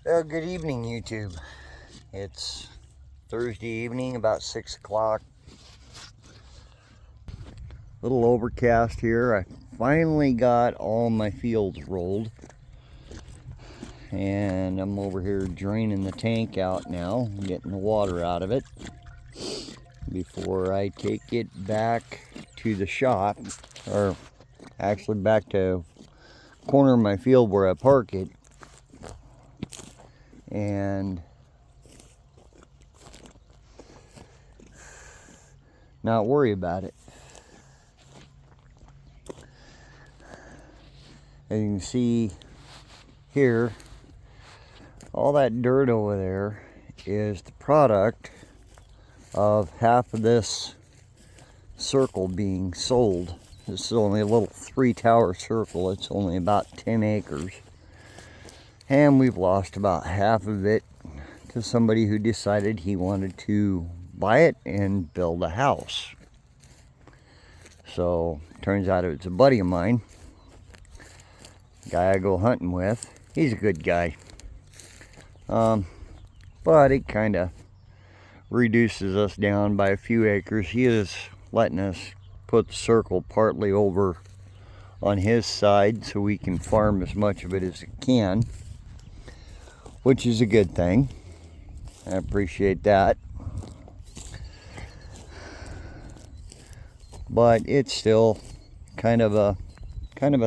Well, good evening, YouTube. It's Thursday evening, about 6 o'clock. Little overcast here. I finally got all my fields rolled. And I'm over here draining the tank out now, getting the water out of it before I take it back to the shop, or actually back to the corner of my field where I park it. And not worry about it. As you can see here, all that dirt over there is the product of half of this circle being sold. This is only a little 3-tower circle. It's only about 10 acres. And we've lost about half of it to somebody who decided he wanted to buy it and build a house. So, turns out it's a buddy of mine, guy I go hunting with. He's a good guy. But it kind of reduces us down by a few acres. He is letting us put the circle partly over on his side so we can farm as much of it as we can, which is a good thing. I appreciate that. But it's still kind of a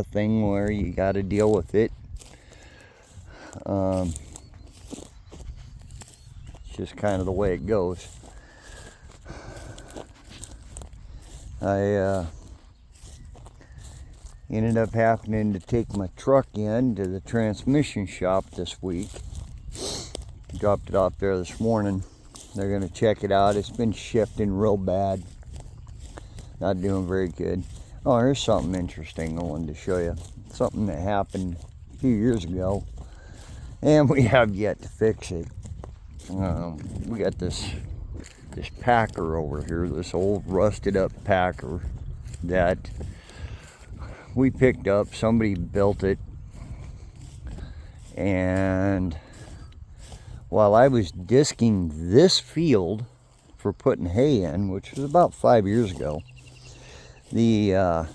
thing where you got to deal with it. It's just kind of the way it goes. I ended up having to take my truck in to the transmission shop this week. Dropped it off there this morning. They're going to check it out. It's been shifting real bad. Not doing very good. Oh, here's something interesting I wanted to show you. Something that happened a few years ago, and we have yet to fix it. We got this Packer over here, this old rusted up Packer that we picked up. Somebody built it, and while I was disking this field for putting hay in, which was about 5 years ago, the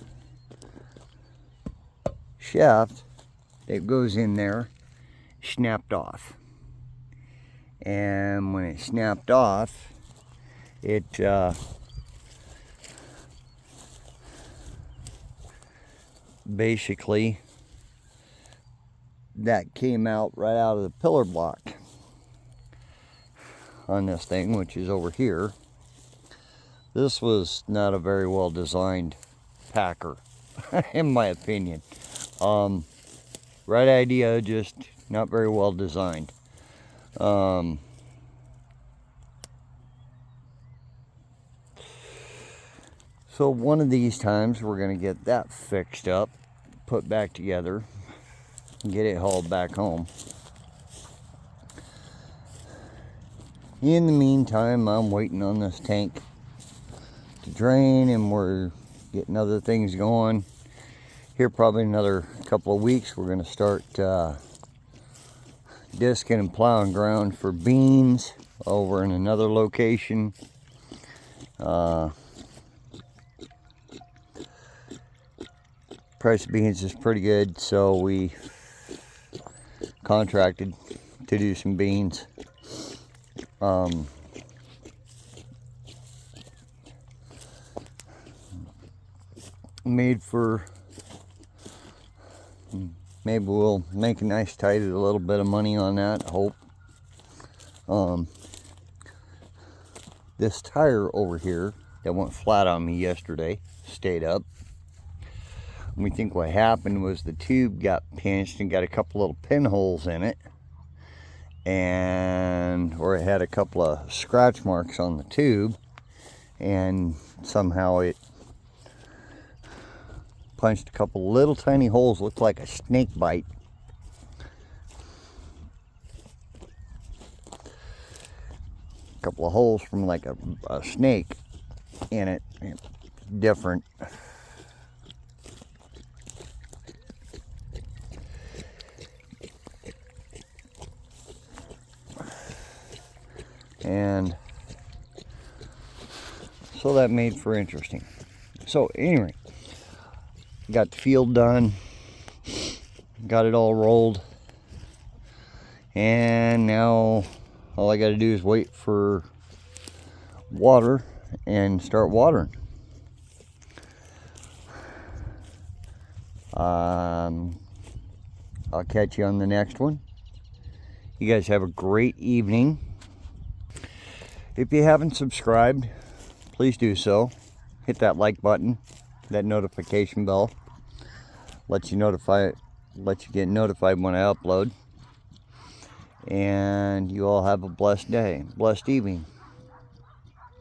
shaft that goes in there snapped off. And when it snapped off, it basically, that came out right out of the pillar block on this thing, which is over here. This was not a very well designed Packer, in my opinion. Right idea, just not very well designed. So one of these times we're going to get that fixed up, put back together, and get it hauled back home. In the meantime, I'm waiting on this tank to drain, and we're getting other things going. Here probably another couple of weeks we're going to start disking and plowing ground for beans over in another location. Price of beans is pretty good, so we contracted to do some beans. Made for, maybe we'll make a nice tidy, a little bit of money on that, I hope. This tire over here that went flat on me yesterday stayed up. We think what happened was the tube got pinched and got a couple little pinholes in it, or it had a couple of scratch marks on the tube, and somehow it punched a couple little tiny holes, looked like a snake bite. A couple of holes from like a snake in it. Different. And so that made for interesting. So anyway, got the field done, got it all rolled, and now all I got to do is wait for water and start watering. I'll catch you on the next one. You guys have a great evening. If you haven't subscribed, please do so. Hit that like button, that notification bell. Lets you get notified when I upload. And you all have a blessed day, blessed evening.